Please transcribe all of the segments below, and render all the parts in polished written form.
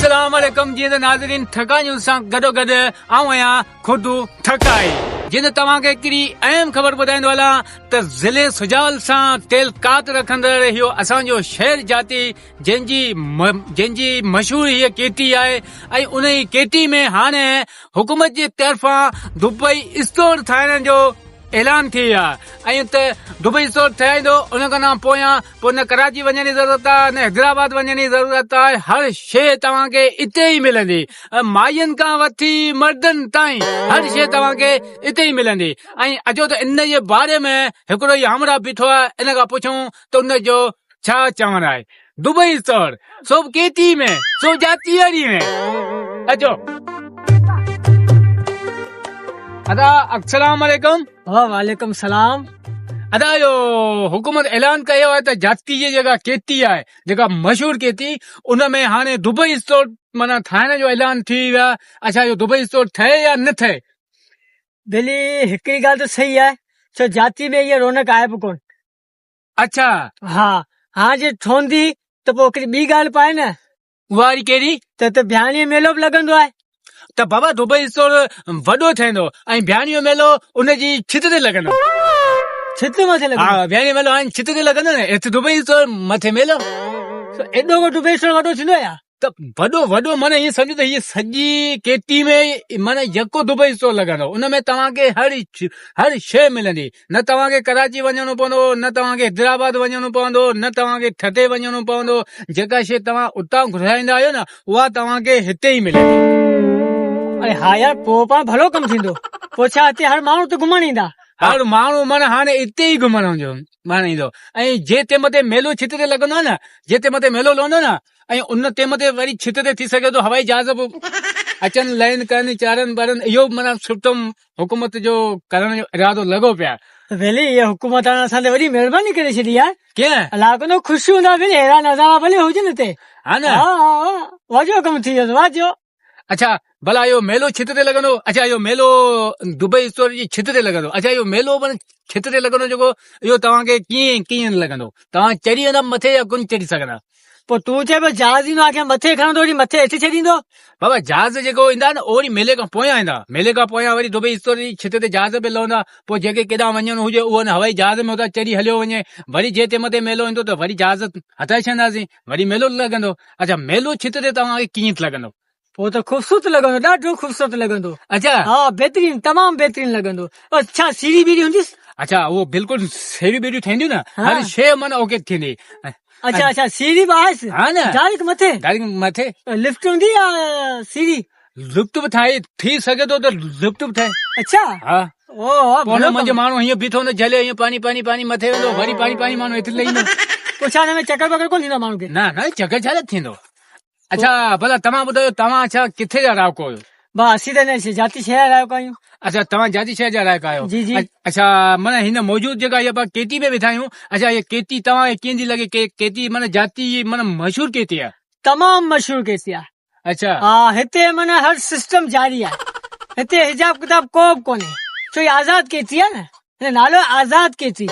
अस्सलाम वालेकुम जी नाज़रीन ठकायूं सां गॾो गॾु आऊं आहियां खुद ठकाई जिन तव्हांखे हिकिड़ी अहम ख़बर ॿुधाईंदो हलां त ज़िले सुजाल सां तेलकात रखंदड़ इहो असांजो शहर जाती जंहिंजी मशहूर हीअ केटी आहे ऐं उन ई केटी में हाणे हुकूमत जे तरफ़ां दुबई स्टोर ठाहिण जो ऐलान थी आहे ऐं त दुबई स्टोर ठाहींदो उन खां पोयां पोइ न कराची वञण जी ज़रूरत आहे न हैदराबाद वञण जी ज़रूरत आहे। हर शइ तव्हांखे इते ई मिलंदी, माइयुनि खां वठी मर्दनि ताईं हर शइ तव्हांखे इते ई मिलंदी। ऐं अचो त इन जे बारे में हिकिड़ो ई हमरा बीठो आहे, इन खां पुछूं त उन जो छा चवणु आहे। दुबई स्टोर सो केटी में सो जातीअरी में अचो। अदा अस्सलाम वालेकुम। वालेकुम सलाम। अदा यो हुकूमत ऐलान कयो आहे त जाती जी जेका केटी आहे जेका मशहूर केटी उन में हाणे दुबई स्टोर माना ठाहिण जो ऐलान थी वियो आहे। अच्छा इहो दुबई स्टोर ठहे या न ठहे? दिली हिकिड़ी ॻाल्हि त सही आहे, छो जाती में इहा रौनक आहे बि कोन। अच्छा हाँ जे ठहंदी त पोइ हिकिड़ी ॿी ॻाल्हि पाए न, उहा वरी कहिड़ी? त बिहाणी मेलो बि लॻंदो आहे। त बाबा दुबई स्टोर वॾो ठहंदो ऐं बिहाणी मेलो उनजी छित ते लॻंदो। छित मथे लॻंदो? हा बिहाणी मेलो हाणे छित ते लॻंदो न, हिते दुबई स्टोर मथे मेलो। एॾो को दुबई स्टोर वॾो थींदो या? त वॾो माना हीअं सम्झो त हीअ सॼी केटी में माना यको दुबई स्टोर लॻंदो, उन में तव्हांखे हर शइ मिलंदी। न तव्हांखे कराची वञणो पवंदो, न तव्हांखे हैदराबाद वञणो पवंदो, न तव्हांखे ठटे वञणो पवंदो। जेका शइ तव्हां उतां घुराईंदा आहियो न उहा तव्हांखे हिते ई मिलंदी। अरे हा यार, पोइ पाण भलो कमु थींदो। पोइ छा हिते हर माण्हू त घुमण ईंदा? हर माण्हू माना हाणे हिते ई घुमण माना ईंदो। ऐं जेते मथे मेलो छित ते लॻंदो आहे न, जेते मथे मेलो लहंदो न, ऐं उन ते मथे वरी छित ते थी सघे थो हवाई जहाज बि अचनि लहनि कनि चारनि ॿारनि। इहो माना सुठो हुकूमत जो करण जो इरादो लॻो पिया। भले इहा हुकूमत असां ते वॾी महिरबानी करे छॾी आहे। कीअं अलाह कंदो ख़ुशी हूंदा भले अहिड़ा नज़ारा भले हुजनि हिते। हा न वाजो कमु थी वियो वाजो। अच्छा भला इहो मेलो छित ते लॻंदो? अच्छा इहो मेलो दुबई स्टोर जी छित ते लॻंदो? अच्छा इहो मेलो माना छित ते लॻंदो जेको, इहो तव्हांखे कीअं लॻंदो? तव्हां चढ़ी वेंदा मथे या कोन चढ़ी सघंदा? पोइ तूं चए पियो जहाज़ ईंदो आहे मथे खणंदो वरी मथे हेठि छॾींदो? बाबा जहाज जेको ईंदा न वरी मेले खां पोयां ईंदा, मेले खां पोयां वरी दुबई स्टोर जी छित ते जहाज पे लहंदा। पोइ जेके केॾांहुं वञणो हुजे उहो न हवाई जहाज में उतां चढ़ी हलियो वञे। वरी जेते मथे मेलो ईंदो त वरी जहाज हटाए छॾंदासीं, वरी मेलो लॻंदो। अच्छा मेलो छित ते तव्हांखे कीअं लॻंदो? पोइ त ख़ूबसूरत लॻंदो, ॾाढो ख़ूबसूरत लॻंदो। अच्छा हा बेहतरीन, तमामु बेहतरीन लॻंदो। अच्छा सीढ़ी बीड़ी हूंदी? अच्छा उहो बिल्कुलु सीढ़ी बीढ़ी ठहंदियूं न, हर शइ माना ओके थींदी। अच्छा सीढ़ी बि आहे? हा न डायरेक्ट मथे लिफ्ट हूंदी या सीढ़ी? लिफ्ट बि ठाहे थी सघे थो त लिफ्ट बि ठाहे। अच्छा हा ओ मुंहिंजो माण्हू हीअं बीठो न झले हीअं पाणी पाणी पाणी मथे वेंदो, वरी पाणी माण्हू हिते लहींदो। पोइ छा हिन में चकर वकर कोन थींदो माण्हू खे? न चकर छा थींदो। अच्छा भला तव्हां ॿुधायो तव्हां छा किथे जा रहाको आहियो? असीं त जाती शहर रहाको आहियूं। अच्छा तव्हां जाती शहर जा रहाका आहियो? जी जी। अच्छा माना हिन मौजूद जेका इहा केटी में वेठा आहियूं, अच्छा इहा केटी तव्हांखे कीअं थी लॻे? केटी माना जाती माना मशहूर केटी आहे? तमामु मशहूर केटी आहे। अच्छा हा हिते माना हर सिस्टम जारी आहे। हिते हिजाब किताब को बि कोन्हे, छो आज़ाद केती आहे न, हिन नालो आज़ाद केती।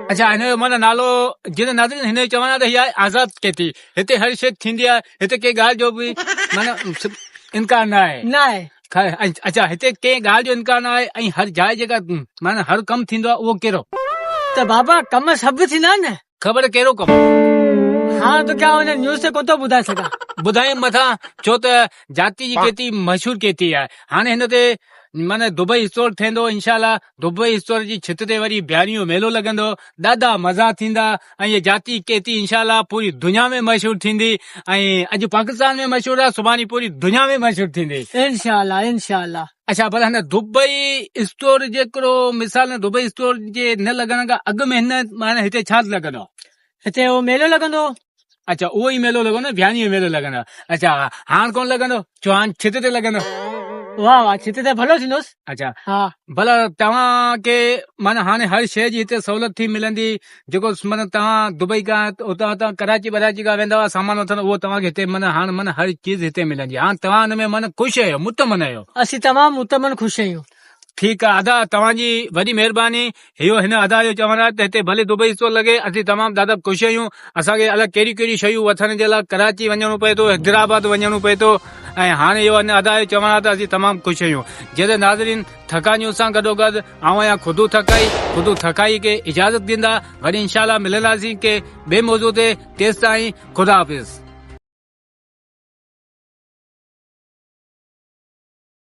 अच्छा हिन जो माना नालो जिन नाज़रीन हिन जो चवण आहे त हीअ आहे आज़ाद केती। हिते हर शइ थींदी आहे, हिते कंहिं ॻाल्हि जो बि माना इनकार न आहे। अच्छा हिते कंहिं ॻाल्हि जो इनकार न आहे ऐं हर जाइ जेका माना हर कमु थींदो आहे उहो कहिड़ो? त बाबा कम सभु थींदा आहिनि न। ख़बर कहिड़ो कमु? हाँ तो क्या हुन न्यूज़ ते कोन थो ॿुधाए सघां। ॿुधायूं मथां छो त जाती जी केती मशहूर केती आहे। हाणे हिन ते माना दुबई स्टोर ठहंदो इंशाल्लाह। दुबई स्टोर जी छित ते वरी बिहारियूं मेलो लॻंदो, ॾाढा मज़ा थींदा ऐं ये जाती केती इंशाल्लाह पूरी दुनिया में मशहूर थींदी। ऐं अॼु पाकिस्तान में मशहूर आहे, सुभाणे पूरी दुनिया में मशहूर थींदी इंशाल्लाह। अच्छा पर हिन दुबई स्टोर जेकड़ो मिसाल दुबई स्टोर जे न लॻण खां अॻु में हिन माना हिते छा लॻंदो? हिते उहो मेलो लॻंदो। अच्छा उहो ई मेलो लॻंदो, बिहारी जो मेलो लॻंदो। अच्छा हाणे कोन लॻंदो, छो हाणे छित ते लॻंदो? वाह वाह छित ते भलो थींदोसि। अच्छा हा भला तव्हांखे माना हाणे हर शइ जी हिते सहूलियत थी मिलंदी, जेको माना तव्हां दुबई खां उतां कराची खां वेंदव सामान वठण, उहो तव्हांखे हिते माना हाणे माना हर चीज हिते मिलंदी। हाणे तव्हां हिन में माना ख़ुशि आहियो, मुतमन आहियो? असीं तमामु मुतमन ख़ुशि आहियूं। ठीकु आहे अदा तव्हांजी वॾी महिरबानी इहो हिन अदा जो चवणु आहे त हिते भले दुबई थो लॻे असीं तमामु ॾाढा ख़ुशि आहियूं असांखे अलॻि कहिड़ी कहिड़ी शयूं वठण जे लाइ कराची वञणो पए थो हैदराबाद वञणो पए थो ऐं हाणे इहो हिन अदा जो चवणु आहे त असीं तमामु ख़ुशि आहियूं जॾहिं नाज़रीन थकानियूं सां गॾोगॾु आऊं आहियां ख़ुदि थकाई खे इजाज़त ॾींदा वरी इंशाल्लाह मिलंदासीं के ॿिए मौज़ू ते तेसि ताईं ख़ुदा हाफ़िज़।